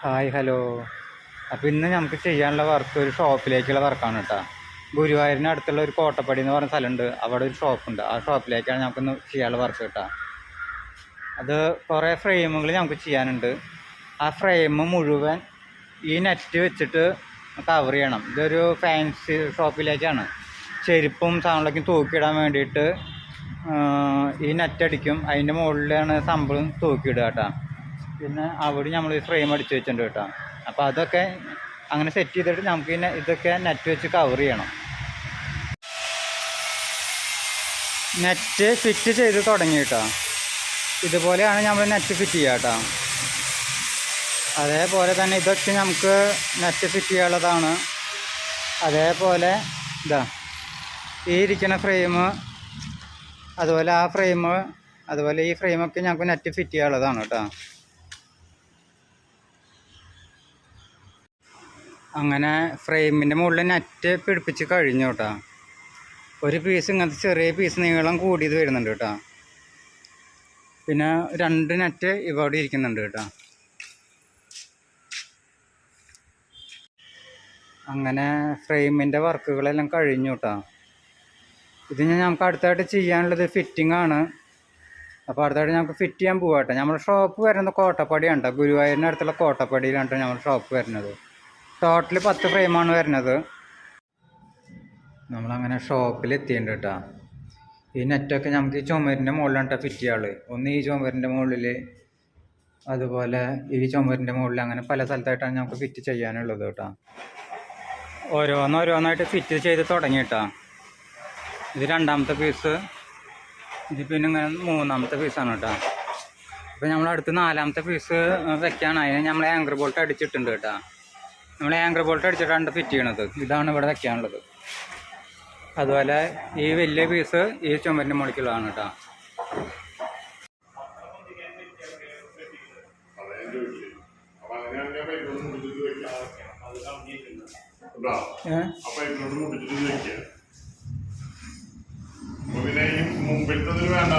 Hi hello. അപ്പോൾ ഇന്ന് നമുക്ക് ചെയ്യാനുള്ള വർക്ക് ഒരു ഷോപ്പിലേക്കുള്ള വർക്കാണ് കേട്ടോ. ഗുരുവായൂരിന് അടുത്തുള്ള ഒരു കോട്ടപ്പടി എന്ന് പറഞ്ഞ സ്ഥലമുണ്ട്, അവിടെ ഒരു ഷോപ്പുണ്ട്. ആ ഷോപ്പിലേക്കാണ് നമുക്കിന്ന് ചെയ്യാനുള്ള വർക്ക് കേട്ടോ. അത് കുറേ ഫ്രെയിമുകൾ നമുക്ക് ചെയ്യാനുണ്ട്. ആ ഫ്രെയിം മുഴുവൻ ഈ നെറ്റ് വെച്ചിട്ട് കവർ ചെയ്യണം. ഇതൊരു ഫാൻസി ഷോപ്പിലേക്കാണ്. ചെരുപ്പും സാധനങ്ങളൊക്കെ തൂക്കിയിടാൻ വേണ്ടിയിട്ട് ഈ നെറ്റ് അടിക്കും. അതിൻ്റെ മുകളിലാണ് സംഭവം തൂക്കിയിടുക കേട്ടോ. പിന്നെ അവിടെ നമ്മൾ ഈ ഫ്രെയിം അടിച്ച് വെച്ചിട്ടുണ്ട് കേട്ടോ. അപ്പോൾ അതൊക്കെ അങ്ങനെ സെറ്റ് ചെയ്തിട്ട് നമുക്ക് ഇതൊക്കെ നെറ്റ് വെച്ച് കവർ ചെയ്യണം. നെറ്റ് ഫിറ്റ് ചെയ്ത് തുടങ്ങി കേട്ടോ. ഇതുപോലെയാണ് നമ്മൾ നെറ്റ് ഫിറ്റ് ചെയ്യുക കേട്ടോ. അതേപോലെ തന്നെ ഇതൊക്കെ നമുക്ക് നെറ്റ് ഫിറ്റ് ചെയ്യാനുള്ളതാണ്. അതേപോലെ ഇതാ ഈ ഇരിക്കുന്ന ഫ്രെയിം, അതുപോലെ ആ ഫ്രെയിം, അതുപോലെ ഈ ഫ്രെയിമൊക്കെ ഞങ്ങൾക്ക് നെറ്റ് ഫിറ്റ് ചെയ്യാനുള്ളതാണ് കേട്ടോ. അങ്ങനെ ഫ്രെയിമിൻ്റെ മുകളിൽ നെറ്റ് പിടിപ്പിച്ച് കഴിഞ്ഞു കേട്ടോ. ഒരു പീസ് ഇങ്ങനത്തെ ചെറിയ പീസ് നീളം കൂടിയത് വരുന്നുണ്ട് കേട്ടോ. പിന്നെ 2 നെറ്റ് ഇവിടെ ഇരിക്കുന്നുണ്ട് കേട്ടോ. അങ്ങനെ ഫ്രെയിമിൻ്റെ വർക്കുകളെല്ലാം കഴിഞ്ഞു കേട്ടോ. ഇത് നമുക്ക് അടുത്തായിട്ട് ചെയ്യാനുള്ളത് ഫിറ്റിംഗ് ആണ്. അപ്പോൾ അടുത്തായിട്ട് നമുക്ക് ഫിറ്റ് ചെയ്യാൻ പോകാം കേട്ടോ. നമ്മുടെ ഷോപ്പ് വരുന്നത് കോട്ടപ്പടിയാണ് കേട്ടോ. ഗുരുവായൂരിന് അടുത്തുള്ള കോട്ടപ്പടിയിലാണ് കേട്ടോ നമ്മുടെ ഷോപ്പ് വരുന്നത്. ടോട്ടൽ 10 ഫ്രെയിമാണ് വരുന്നത്. നമ്മളങ്ങനെ ഷോപ്പിൽ എത്തിയിട്ടുണ്ട് കേട്ടോ. ഈ നെറ്റൊക്കെ നമുക്ക് ഈ ചുമരിൻ്റെ മുകളിലാണ് കേട്ടോ ഫിറ്റ് ചെയ്യാള്. ഒന്ന് ഈ ചുമരിൻ്റെ മുകളിൽ, അതുപോലെ ഈ ചുമരിൻ്റെ മുകളിൽ, അങ്ങനെ പല സ്ഥലത്തായിട്ടാണ് നമുക്ക് ഫിറ്റ് ചെയ്യാനുള്ളത് കേട്ടോ. ഓരോന്നായിട്ട് ഫിറ്റ് ചെയ്ത് തുടങ്ങി കേട്ടോ. ഇത് 2ാമത്തെ പീസ്, ഇത് പിന്നെ ഇങ്ങനെ 3ാമത്തെ പീസാണ് കേട്ടോ. അപ്പോൾ നമ്മൾ അടുത്ത് 4ാമത്തെ പീസ് വെക്കാണ്. അതിന് നമ്മൾ ആങ്കർ ബോൾട്ട് അടിച്ചിട്ടുണ്ട് കേട്ടോ. നമ്മൾ ആങ്കർ ബോൾട്ട് അടിച്ചിട്ടാണ് ഫിറ്റ് ചെയ്യണത്. ഇതാണ് ഇവിടെ വെക്കാനുള്ളത്. അതുപോലെ ഈ വലിയ പീസ് ഈ ചുമരിൻ്റെ മുകളിലുള്ളതാണ് കേട്ടോ. മുമ്പിൽ വേണ്ട